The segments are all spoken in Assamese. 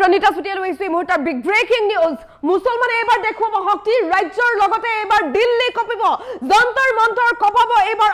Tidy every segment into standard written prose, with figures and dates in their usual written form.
ৰণিতা চুটিয়া লৈছো এই মুহূৰ্তৰ বিগ ব্ৰেকিং নিউজ মুছলমানে এবাৰ দেখুৱাব শক্তি ৰাজ্যৰ লগতে এবাৰ দিল্লী কঁপিব যন্তৰ মন্তৰ কঁপাব এবাৰ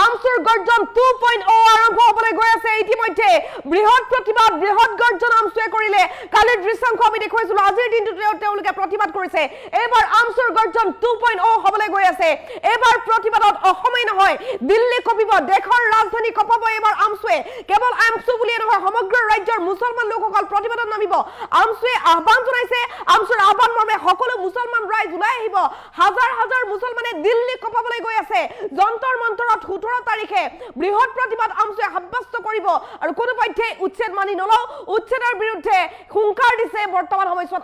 আমছুৰ গৰ্জন 2.0 আৰম্ভ হ'বলৈ গৈ আছে ইতিমধ্যে বৃহৎ প্ৰতিবাদ বৃহৎ গৰ্জন আমছুৱে কৰিলে কালিৰ দৃশ্যাংশ আমি দেখুৱাইছিলো আজিৰ দিনটোতে তেওঁলোকে প্ৰতিবাদ কৰিছে এবাৰ আমছুৰ গৰ্জন 2.0 হ'বলৈ গৈ আছে এবাৰ প্ৰতিবাদত অসমেই নহয় দিল্লী কঁপিব দেশৰ ৰাজধানী কঁপাব এবাৰ আমছুৱে কেৱল আমছু বুলিয়ে নহয় সমগ্ৰ ৰাজ্যৰ মুছলমান লোকসকল প্ৰতিবাদত নামিব আমছুৱে আহ্বান জনাইছে আমছুৰ আহ্বান মৰ্মে সকলো মুছলমান ৰাইজ ওলাই আহিব হাজাৰ হাজাৰ মুছলমানে দিল্লী কঁপাবলৈ গৈ আছে যন্তৰ মন্তৰত 17 তাৰিখে বৃহৎ প্ৰতিবাদ আমছুৱে সাব্যস্ত কৰিব আৰু কোনো পধ্যে উচ্ছেদ মানি নলও উচ্ছেদৰ বিৰুদ্ধে হুংকাৰ দিছে বৰ্তমান সময়ত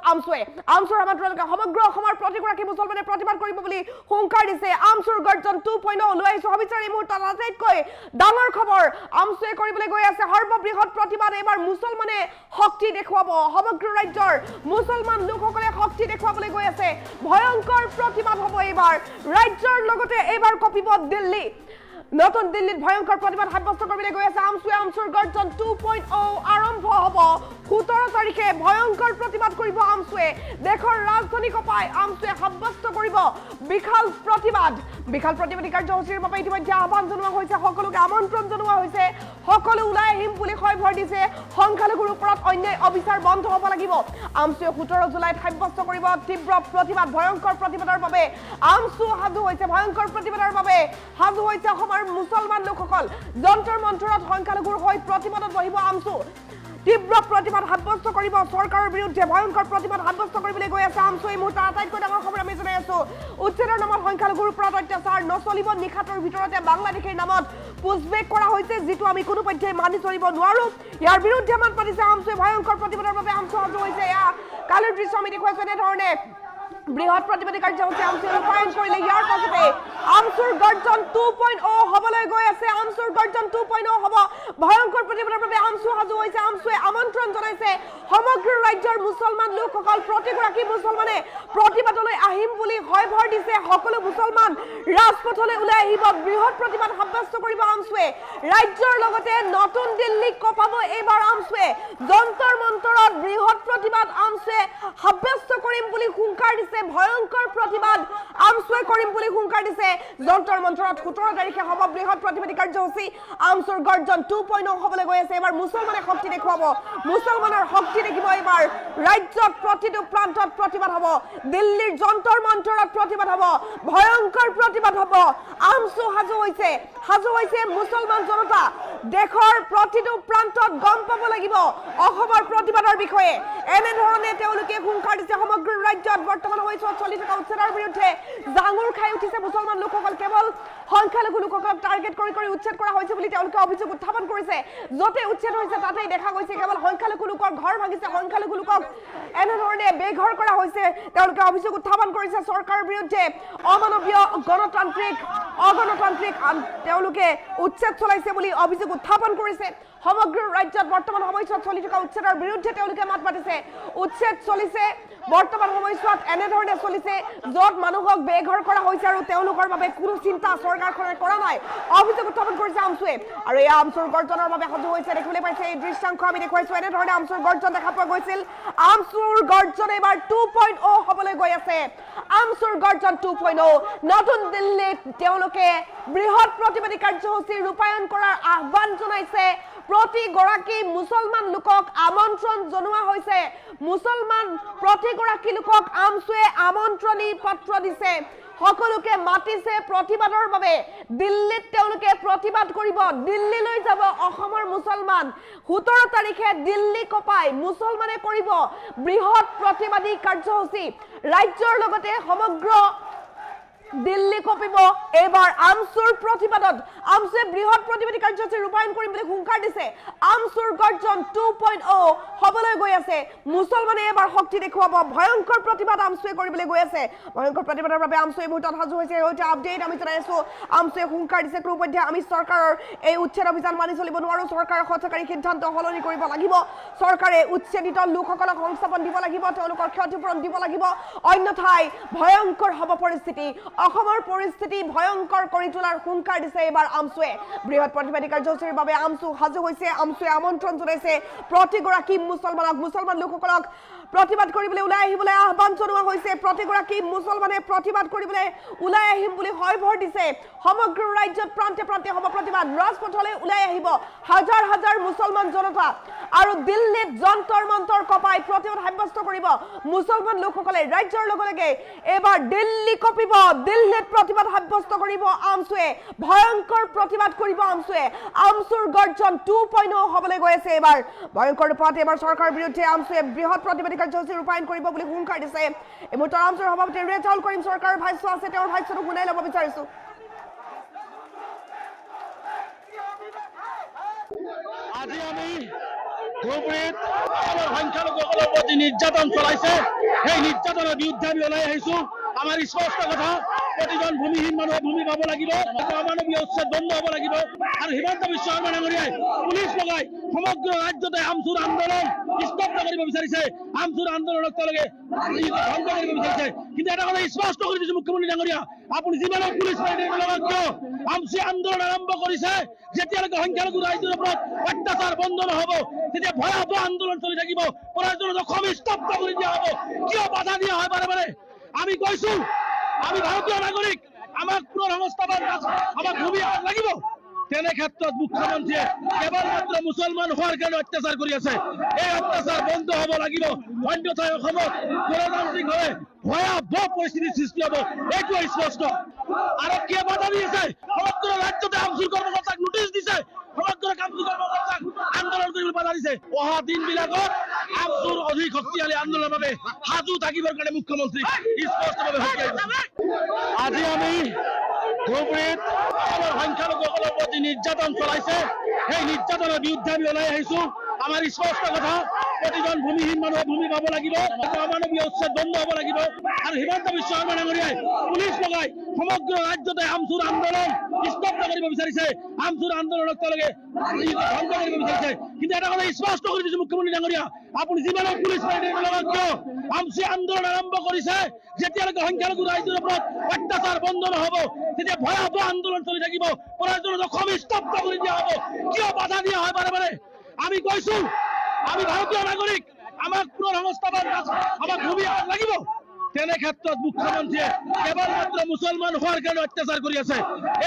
আমছুৰ আমন্ত্ৰণকে সমগ্ৰ অসমৰ প্ৰতিগৰাকী মুছলমানে প্ৰতিবাদ কৰিব বুলি হুংকাৰ দিছে আমছুৰ গৰ্জন 2.0 লৈ আহিছো সবিচাৰ এই মুহূৰ্তত আটাইতকৈ ডাঙৰ খবৰ আমছুৱে কৰিবলৈ গৈ আছে সৰ্ববৃহৎ প্ৰতিবাদ এবাৰ মুছলমানে শক্তি দেখুৱাব সমগ্ৰ ৰাজ্যৰ মুছলমান লোকসকলে শক্তি দেখুৱাবলৈ গৈ আছে ভয়ংকৰ প্ৰতিবাদ হ'ব এবাৰ ৰাজ্যৰ লগতে এবাৰ কঁপিব দিল্লী নতুন দিল্লীত ভয়ংকৰ প্ৰতিবাদ সাব্যস্ত কৰিবলৈ গৈ আছে আমছুৰ গৰ্জন 2.0 আৰম্ভ হ'ব 17 তাৰিখে ভয়ংকৰ প্ৰতিবাদ কৰিব আমছুৱে দেশৰ ৰাজধানী কঁপাই আমছুৱে সাব্যস্ত কৰিব বিশাল প্ৰতিবাদী কাৰ্যসূচীৰ বাবে ইতিমধ্যে আহ্বান জনোৱা হৈছে সকলোকে আমন্ত্ৰণ জনোৱা হৈছে সকলো ওলাই আহিম বুলি ভৰ দিছে সংখ্যালঘুৰ ওপৰত অন্যায় অবিচাৰ বন্ধ হ'ব লাগিব আমছুৱে 17 জুলাইত সাব্যস্ত কৰিব তীব্ৰ প্ৰতিবাদ ভয়ংকৰ প্ৰতিবাদৰ বাবে আমছু সাজু হৈছে ভয়ংকৰ প্ৰতিবাদৰ বাবে সাজু হৈছে অসমৰ মুছলমান লোকসকল যন্তৰ মন্তৰত সংখ্যালঘুৰ হৈ প্ৰতিবাদত বহিব আমছু তীব্ৰ প্ৰতিবাদ সাব্যস্ত কৰিব চৰকাৰৰ বিৰুদ্ধে ভয়ংকৰ প্ৰতিবাদ সাব্যস্ত কৰিবলৈ গৈ আছে আমছু এই মুহূৰ্তত আটাইতকৈ ডাঙৰ খবৰ আমি জনাই আছো উচ্ছেদৰ নামত সংখ্যালঘুৰ ওপৰত অত্যাচাৰ নচলিব নিখাতৰ ভিতৰতে বাংলাদেশৰ নামত পুছবেক কৰা হৈছে যিটো আমি কোনো পধ্যে মানি চলিব নোৱাৰো ইয়াৰ বিৰুদ্ধে মাত পাতিছে আমছুৱে ভয়ংকৰ প্ৰতিবাদৰ বাবে আমছু সাজু হৈছে এয়া কালিৰ দৃশ্য আমি দেখুৱাইছো এনেধৰণে বৃহৎ প্ৰতিবাদী কাৰ্যসূচী আমছুৱে ৰূপায়ণ কৰিলে ইয়াৰ পাছতে আমছুৰ গৰ্জন 2.0 হ'বলৈ গৈ আছে আমছুৰ গৰ্জন 2.0 হ'ব ভয়ংকৰ প্ৰতিবাদৰ বাবে আমছু সাজু হৈছে আমছুৱে আমন্ত্ৰণ জনাইছে সমগ্ৰ ৰাজ্যৰ মুছলমান লোকসকল প্ৰতিগৰাকী মুছলমানে প্ৰতিবাদলৈ আহিম বুলি ভৰ দিছে সকলো মুছলমান ৰাজপথলৈ ওলাই আহিব বৃহৎ প্ৰতিবাদ সাব্যস্ত কৰিব আমছুৱে ৰাজ্যৰ লগতে নতুন দিল্লী কঁপাব এইবাৰ আমছুৱে যন্তৰ মন্তৰত বৃহৎ প্ৰতিবাদ আমছুৱে সাব্যস্ত কৰিম বুলি হুংকাৰ দিছে ভয়ংকৰ প্ৰতিবাদ আমছুৱে কৰিম বুলি হুংকাৰ দিছে যন্তৰ মন্তৰত 17 তাৰিখে হ'ব বৃহৎ প্ৰতিবাদী কাৰ্যসূচী আমছুৰ গৰ্জন 2.0 হ'বলৈ গৈ আছে এবাৰ মুছলমানে শক্তি দেখুৱাব মুছলমানৰ শক্তি দেখিব এবাৰ ৰাজ্যত প্ৰতিটো প্ৰান্তত প্ৰতিবাদ হ'ব দিল্লীৰ যন্তৰ মন্তৰত প্ৰতিবাদ হ'ব ভয়ংকৰ প্ৰতিবাদ হ'ব আমছু সাজু হৈছে মুছলমান জনতা দেশৰ প্ৰতিটো প্ৰান্তত গম পাব লাগিব অসমৰ প্ৰতিবাদৰ বিষয়ে এনেধৰণে তেওঁলোকে হুংকাৰ দিছে সমগ্ৰ ৰাজ্যত বৰ্তমান সময়ত চলি থকা উচ্ছেদৰ বিৰুদ্ধে জাঙুৰ খাই উঠিছে মুছলমান লোকসকল কেৱল সংখ্যালঘু লোকসকলক টাৰ্গেট কৰি উচ্ছেদ কৰা হৈছে বুলি তেওঁলোকে অভিযোগ উত্থাপন কৰিছে য'তে উচ্ছেদ হৈছে তাতেই দেখা গৈছে কেৱল সংখ্যালঘু লোকৰ ঘৰ ভাঙিছে সংখ্যালঘু লোকক এনেধৰণে বেঘৰ কৰা হৈছে তেওঁলোকে অভিযোগ উত্থাপন কৰিছে চৰকাৰৰ বিৰুদ্ধে অমানৱীয় অগণতান্ত্ৰিক তেওঁলোকে উচ্ছেদ চলাইছে বুলি অভিযোগ উত্থাপন কৰিছে সমগ্ৰ ৰাজ্যত বৰ্তমান সময়ত চলি থকা উচ্ছেদৰ বিৰুদ্ধে তেওঁলোকে মাত মাতিছে উচ্ছেদ চলিছে বৰ্তমান সময়ত এনেধৰণে চলিছে য'ত মানুহক বেঘৰ কৰা হৈছে আৰু তেওঁলোকৰ বাবে কোনো চিন্তা চৰকাৰখনে কৰা নাই অভিযোগ উত্থাপন কৰিছে আমছুৱে আৰু এই আমছুৰ গৰ্জনৰ বাবে সাজু হৈছে দেখিবলৈ পাইছে এই দৃশ্যাংশ আমি দেখুৱাইছো এনেধৰণে আমছুৰ গৰ্জন দেখা পোৱা গৈছিল আমছুৰ গৰ্জন এবাৰ 2.0 হ'বলৈ গৈ আছে আমছুৰ গৰ্জন 2.0 নতুন দিল্লীত তেওঁলোকে বৃহৎ প্ৰতিবাদী কাৰ্যসূচী ৰূপায়ণ কৰাৰ আহ্বান জনাইছে প্ৰতিগৰাকী মুছলমান লোকক আমন্ত্ৰণ জনোৱা হৈছে মুছলমান প্ৰতিগৰাকী লোকক আমছুৱে আমন্ত্ৰণী পত্ৰ দিছে সকলোকে মাতিছে প্ৰতিবাদৰ বাবে দিল্লীত তেওঁলোকে প্ৰতিবাদ কৰিব দিল্লীলৈ যাব অসমৰ মুছলমান 17 তাৰিখে দিল্লী কঁপাই মুছলমানে কৰিব বৃহৎ প্ৰতিবাদী কাৰ্যসূচী ৰাজ্যৰ লগতে সমগ্ৰ দিল্লী কঁপিব এবাৰ আমছুৰ প্ৰতিবাদত আমছুৱে বৃহৎ প্ৰতিবাদী কাৰ্যসূচী ৰূপায়ণ কৰিম বুলি হুংকাৰ দিছে আমছুৰ গৰ্জন 2.0 হ'বলৈ গৈ আছে মুছলমানে এবাৰ শক্তি দেখুৱাব ভয়ংকৰ প্ৰতিবাদ আমছুৱে কৰিবলৈ গৈ আছে ভয়ংকৰ প্ৰতিবাদৰ বাবে আমছুৱে মুহূৰ্তত সাজু হৈছে এইটো আপডেট আমি জনাইছো আমছুৱে হুংকাৰ দিছে ক্ৰোপধ্যে আমি চৰকাৰৰ এই উচ্ছেদ অভিযান মানি চলিব নোৱাৰো চৰকাৰৰ সহযোগী সিদ্ধান্ত সলনি কৰিব লাগিব চৰকাৰে উচ্ছেদিত লোকসকলক সংস্থাপন দিব লাগিব তেওঁলোকৰ ক্ষতিপূৰণ দিব লাগিব অন্যথাই ভয়ংকৰ হ'ব পৰিস্থিতি অসমৰ পৰিস্থিতি ভয়ংকৰ কৰি তোলাৰ হুংকাৰ দিছে এবাৰ আমছুৱে বৃহৎ প্ৰতিবাদী কাৰ্যসূচীৰ বাবে আমছু সাজু হৈছে আমছুৱে আমন্ত্ৰণ জনাইছে প্ৰতিগৰাকী মুছলমানক মুছলমান লোকসকলক প্ৰতিবাদ কৰিবলৈ ওলাই আহিবলৈ আহ্বান জনোৱা হৈছে প্ৰতিগৰাকী মুছলমানে প্ৰতিবাদ কৰিবলৈ ওলাই আহিম বুলি হয়ভৰ দিছে সমগ্ৰ ৰাজ্যত প্ৰান্তে প্ৰান্তে হ'ব প্ৰতিবাদ ৰাজপথলৈ ওলাই আহিব হাজাৰ হাজাৰ মুছলমান জনতা আৰু দিল্লীত যন্তৰ মন্তৰ কপাই প্ৰতিবাদ সাব্যস্ত কৰিব মুছলমান লোকসকলে ৰাজ্যৰ লগে লগে এবাৰ দিল্লী কঁপিব দিল্লীত প্ৰতিবাদ সাব্যস্ত কৰিব আমছুৱে ভয়ংকৰ প্ৰতিবাদ কৰিব আমছুৱে আমছুৰ গৰ্জন 2.0 হ'বলৈ গৈ আছে এবাৰ ভয়ংকৰ ৰূপত এবাৰ চৰকাৰৰ বিৰুদ্ধে আমছুৱে বৃহৎ প্ৰতিবাদী কাৰ্যসূচী ৰূপায়ণ কৰিব বুলি হুংকাৰ দিছে এই মুহূৰ্তত আমছুৰ সভাপতি ৰেজাউল কৰিম চৰকাৰৰ ভাষ্য আছে তেওঁৰ ভাষ্যটো শুনাই ল'ব বিচাৰিছো আজি আমি ধুবুৰীত আমাৰ সংখ্যালঘুসকলৰ প্ৰতি নিৰ্যাতন চলাইছে সেই নিৰ্যাতনৰ বিৰুদ্ধে আমি ওলাই আহিছো আমাৰ স্পষ্ট কথা প্ৰতিজন ভূমিহীন মানুহে ভূমি পাব লাগিব অমানৱীয় উচ্ছেদ বন্ধ হ'ব লাগিব আৰু হিমন্ত বিশ্ব শৰ্মা ডাঙৰীয়াই পুলিচ লগাই সমগ্ৰ ৰাজ্যতে আমছুৰ আন্দোলন স্তব্ধ কৰিব বিচাৰিছে আমছুৰ আন্দোলনক তেওঁলোকে ধ্বংস কৰিব বিচাৰিছে কিন্তু এটা কথা স্পষ্ট কৰি দিছে মুখ্যমন্ত্ৰী ডাঙৰীয়া আপুনি যিমানক পুলিচ বাহিনীৰ লগত কিয় আমছুৱে আন্দোলন আৰম্ভ কৰিছে যেতিয়ালৈকে সংখ্যালঘু ৰাইজৰ ওপৰত অত্যাচাৰ বন্ধ নহ'ব তেতিয়া ভয়াৱহ আন্দোলন চলি থাকিব প্ৰয়োজনত অসম স্তব্ধ কৰি দিয়া হ'ব কিয় বাধা দিয়া হয় বাৰে বাৰে আমি কৈছো আমি ভাৰতীয় নাগৰিক আমাক পুনৰ সংস্থাপন আমাক ভূমি লাগিব তেনে ক্ষেত্ৰত মুখ্যমন্ত্ৰীয়ে কেৱলমাত্ৰ মুছলমান হোৱাৰ কাৰণে অত্যাচাৰ কৰি আছে এই অত্যাচাৰ বন্ধ হ'ব লাগিব অন্যথাই অসমত গণতান্ত্ৰিকভাৱে ভয়াৱহ পৰিস্থিতিৰ সৃষ্টি হ'ব এইটো স্পষ্ট আৰক্ষীয়ে বাধা দি আছে সমগ্ৰ ৰাজ্যতে আমছুৰ কৰ্মকৰ্তাক নোটিছ দিছে সমগ্ৰ আমছুৰ কৰ্মকৰ্তাক আন্দোলন কৰিবলৈ বাধা দিছে অহা দিনবিলাকত আমছুৰ অধিক শক্তিশালী আন্দোলনৰ বাবে সাজু থাকিবৰ কাৰণে মুখ্যমন্ত্ৰী স্পষ্টভাৱে হুঁচিয়াই দিছে আজি আমি ধুবুৰীত আমাৰ সংখ্যালঘুসকলৰ প্ৰতি নিৰ্যাতন চলাইছে সেই নিৰ্যাতনৰ বিৰুদ্ধে আমি ওলাই আহিছো আমাৰ স্পষ্ট কথা প্ৰতিজন ভূমিহীন মানুহে ভূমি পাব লাগিব অমানৱীয় উচ্ছেদ বন্ধ হ'ব লাগিব আৰু হিমন্ত বিশ্ব শৰ্মা ডাঙৰীয়াই পুলিচ লগাই সমগ্ৰ ৰাজ্যতে আমছুৰ আন্দোলন স্তব্ধ কৰিব বিচাৰিছে আমছুৰ আন্দোলনক তেওঁলোকে ধ্বংস কৰিব বিচাৰিছে কিন্তু এটা কথা স্পষ্ট কৰি দিছে মুখ্যমন্ত্ৰী ডাঙৰীয়া আপুনি যিমানক পুলিচ বাহিনীৰ লগত কিয় আমছুৱে আন্দোলন আৰম্ভ কৰিছে যেতিয়ালৈকে সংখ্যালঘু ৰাইজৰ ওপৰত অত্যাচাৰ বন্ধ নহ'ব তেতিয়া ভয়াৱহ আন্দোলন চলি থাকিব প্ৰয়োজনত অসম স্তব্ধ কৰি দিয়া হ'ব কিয় বাধা দিয়া হয় বাৰে বাৰে আমি কৈছো আমি ভাৰতীয় নাগৰিক আমাক পুনৰ সংস্থাপন আমাক ভূমি লাগিব তেনে ক্ষেত্ৰত মুখ্যমন্ত্ৰীয়ে কেৱলমাত্ৰ মুছলমান হোৱাৰ কাৰণে অত্যাচাৰ কৰি আছে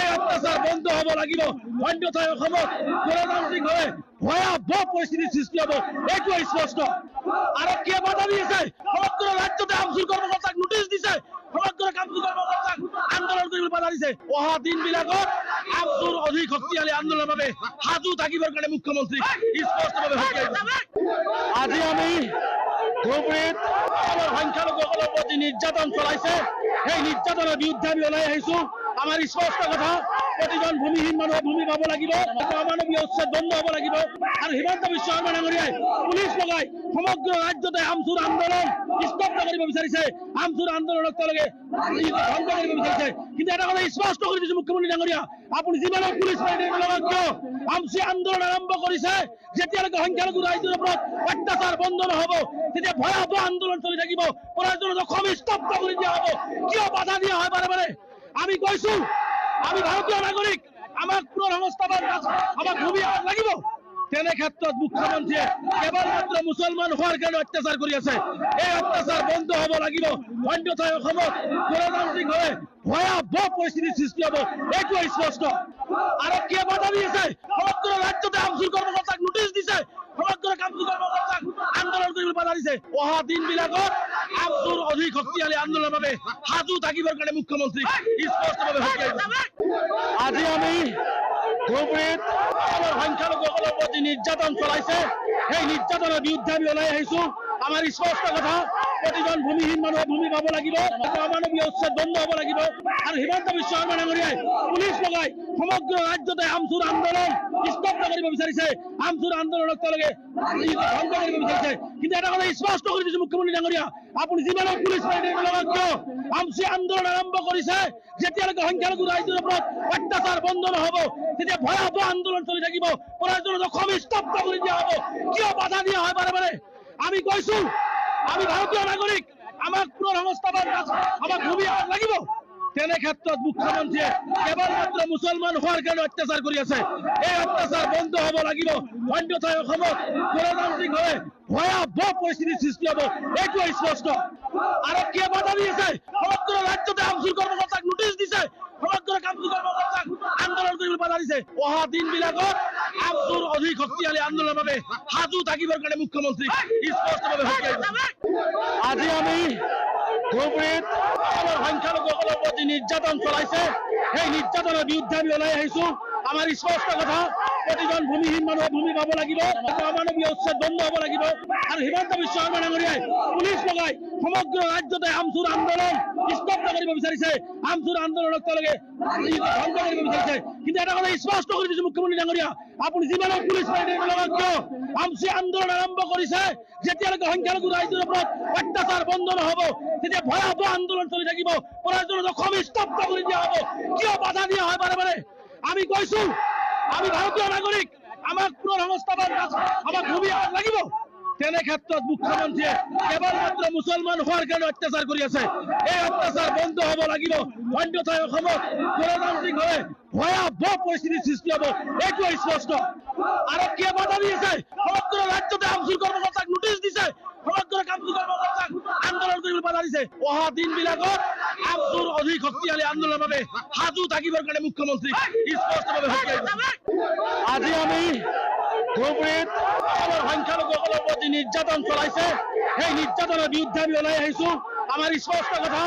এই অত্যাচাৰ বন্ধ হ'ব লাগিব অন্যথাই অসমত গণতান্ত্ৰিকভাৱে ভয়াৱহ পৰিস্থিতিৰ সৃষ্টি হ'ব এইটো স্পষ্ট আৰক্ষীয়ে বাধা দি আছে সমগ্ৰ ৰাজ্যতে আমছুৰ কৰ্মকৰ্তাক নোটিছ দিছে সমগ্ৰ আমছুৰ কৰ্মকৰ্তাক আন্দোলন কৰিবলৈ বাধা দিছে অহা দিনবিলাকত আমছুৰ অধিক শক্তিশালী আন্দোলনৰ বাবে সাজু থাকিবৰ কাৰণে মুখ্যমন্ত্ৰী স্পষ্টভাৱে হুঁচিয়াই দিছে আজি আমি ধুবুৰীত আমাৰ সংখ্যালঘুসকলৰ প্ৰতি নিৰ্যাতন চলাইছে সেই নিৰ্যাতনৰ বিৰুদ্ধে আমি ওলাই আহিছো আমাৰ স্পষ্ট কথা প্ৰতিজন ভূমিহীন মানুহে ভূমি পাব লাগিব অমানৱীয় উচ্ছেদ বন্ধ হ'ব লাগিব আৰু হিমন্ত বিশ্ব শৰ্মা ডাঙৰীয়াই পুলিচ লগাই সমগ্ৰ ৰাজ্যতে আমছুৰ আন্দোলন স্তব্ধ কৰিব বিচাৰিছে আমছুৰ আন্দোলনক তেওঁলোকে ধ্বংস কৰিব বিচাৰিছে কিন্তু এটা কথা স্পষ্ট কৰি দিছে মুখ্যমন্ত্ৰী ডাঙৰীয়া আপুনি যিমানক পুলিচ বাহিনীৰ লগত কিয় আমছুৱে আন্দোলন আৰম্ভ কৰিছে যেতিয়ালৈকে সংখ্যালঘু ৰাইজৰ ওপৰত অত্যাচাৰ বন্ধ নহ'ব তেতিয়া ভয়াৱহ আন্দোলন চলি থাকিব প্ৰয়োজনত অসম স্তব্ধ কৰি দিয়া হ'ব কিয় বাধা দিয়া হয় বাৰে বাৰে আমি কৈছো আমি ভাৰতীয় নাগৰিক আমাক পুনৰ সংস্থাপন আমাক ভূমি লাগিব তেনে ক্ষেত্ৰত মুখ্যমন্ত্ৰীয়ে কেৱলমাত্ৰ মুছলমান হোৱাৰ কাৰণে অত্যাচাৰ কৰি আছে এই অত্যাচাৰ বন্ধ হ'ব লাগিব অন্যথাই অসমত গণতান্ত্ৰিকভাৱে ভয়াৱহ পৰিস্থিতিৰ সৃষ্টি হ'ব এইটো স্পষ্ট আৰক্ষীয়ে বাধা দি আছে সমগ্ৰ ৰাজ্যতে আমছুৰ কৰ্মকৰ্তাক নোটিছ দিছে সমগ্ৰ আমছুৰ কৰ্মকৰ্তাক আন্দোলন কৰিবলৈ বাধা দিছে অহা দিনবিলাকত আমছুৰ অধিক শক্তিশালী আন্দোলনৰ বাবে সাজু থাকিবৰ কাৰণে মুখ্যমন্ত্ৰী স্পষ্টভাৱে হুঁচিয়াই দিছে আজি আমি ধুবুৰীত আমাৰ সংখ্যালঘুসকলৰ প্ৰতি নিৰ্যাতন চলাইছে সেই নিৰ্যাতনৰ বিৰুদ্ধে আমি ওলাই আহিছো আমাৰ স্পষ্ট কথা প্ৰতিজন ভূমিহীন মানুহে ভূমি পাব লাগিব অমানৱীয় উচ্ছেদ বন্ধ হ'ব লাগিব আৰু হিমন্ত বিশ্ব শৰ্মা ডাঙৰীয়াই পুলিচ লগাই সমগ্ৰ ৰাজ্যতে আমছুৰ আন্দোলন স্তব্ধ কৰিব বিচাৰিছে আমছুৰ আন্দোলনক তেওঁলোকে ধ্বংস কৰিব বিচাৰিছে কিন্তু এটা কথা স্পষ্ট কৰি দিছে মুখ্যমন্ত্ৰী ডাঙৰীয়া আপুনি যিমানক পুলিচ বাহিনীৰ লগত কিয় আমছুৱে আন্দোলন আৰম্ভ কৰিছে যেতিয়ালৈকে সংখ্যালঘু ৰাইজৰ ওপৰত অত্যাচাৰ বন্ধ নহ'ব তেতিয়া ভয়াৱহ আন্দোলন চলি থাকিব প্ৰয়োজনত অসম স্তব্ধ কৰি দিয়া হ'ব কিয় বাধা দিয়া হয় বাৰে বাৰে আমি কৈছো আমি ভাৰতীয় নাগৰিক আমাক পুনৰ সংস্থাপন আমাক ভূমি লাগিব তেনে ক্ষেত্ৰত মুখ্যমন্ত্ৰীয়ে কেৱলমাত্ৰ মুছলমান হোৱাৰ কাৰণে অত্যাচাৰ কৰি আছে। এই অত্যাচাৰ বন্ধ হ'ব লাগিব, অন্যথাই অসমত গণতান্ত্ৰিকভাৱে ভয়াৱহ পৰিস্থিতিৰ সৃষ্টি হ'ব, এইটো স্পষ্ট। আৰক্ষীয়ে বাধা দি আছে, সমগ্ৰ ৰাজ্যতে আমচুৰ কৰ্মকৰ্তাক নোটিছ দিছে, সমগ্ৰ কামচুৰ কৰ্মকৰ্তাক আন্দোলন কৰিবলৈ বাধা দিছে। অহা দিনবিলাকত আমচুৰ অধিক শক্তিশালী আন্দোলনৰ বাবে সাজু থাকিবৰ কাৰণে মুখ্যমন্ত্ৰী স্পষ্টভাৱে সকীয়াই দিছে। আজি আমি ধুবুৰীত আমাৰ সংখ্যালঘুসকলৰ প্ৰতি নিৰ্যাতন চলাইছে, সেই নিৰ্যাতনৰ বিৰুদ্ধে আমি ওলাই আহিছো। আমাৰ স্পষ্ট কথা, প্ৰতিজন ভূমিহীন মানুহে ভূমি পাব লাগিব, অমানৱীয় উচ্ছেদ বন্ধ হ'ব লাগিব। আৰু হিমন্ত বিশ্ব শৰ্মা ডাঙৰীয়াই পুলিচ লগাই সমগ্ৰ ৰাজ্যতে আমচুৰ আন্দোলন স্তব্ধ কৰিব বিচাৰিছে, আমচুৰ আন্দোলনক তেওঁলোকে ধ্বংস কৰিব বিচাৰিছে। কিন্তু এটা কথা স্পষ্ট কৰি দিছো মুখ্যমন্ত্ৰী ডাঙৰীয়া, আপুনি যিমানে পুলিচ বাহিনী লগাওক কিয়, আমচুৰ আন্দোলন আৰম্ভ কৰিছে, যেতিয়ালৈকে সংখ্যালঘু ৰাইজৰ ওপৰত অত্যাচাৰ বন্ধ নহ'ব, তেতিয়া ভয়াৱহ আন্দোলন চলি থাকিব। প্ৰয়োজনত অসম স্তব্ধ কৰি দিয়া হ'ব। কিয় বাধা দিয়া হয় বাৰে বাৰে? আমি কৈছো, আমি ভাৰতীয় নাগৰিক, আমাক পুনৰ সংস্থাপন, আমাক ভূমি লাগিব। তেনে ক্ষেত্ৰত মুখ্যমন্ত্ৰীয়ে কেৱলমাত্ৰ মুছলমান হোৱাৰ কাৰণে অত্যাচাৰ কৰি আছে। এই অত্যাচাৰ বন্ধ হ'ব লাগিব, অন্যথাই অসমত গণতান্ত্ৰিকভাৱে ভয়াৱহ পৰিস্থিতিৰ সৃষ্টি হ'ব, এইটো স্পষ্ট। আৰক্ষীয়ে বাধা দি আছে, সমগ্ৰ ৰাজ্যতে আমচুৰ কৰ্মকৰ্তাক নোটিছ দিছে, সমগ্ৰ কামচুৰ কৰ্মকৰ্তাক আন্দোলন কৰিবলৈ বাধা দিছে। অহা দিনবিলাকত আমচুৰ অধিক শক্তিশালী আন্দোলনৰ বাবে সাজু থাকিবৰ কাৰণে মুখ্যমন্ত্ৰী স্পষ্টভাৱে সকীয়াই দিছে। আজি আমি ধুবুৰীত আমাৰ সংখ্যালঘুসকলৰ প্ৰতি নিৰ্যাতন চলাইছে, সেই নিৰ্যাতনৰ বিৰুদ্ধে আমি ওলাই আহিছো। আমাৰ স্পষ্ট কথা,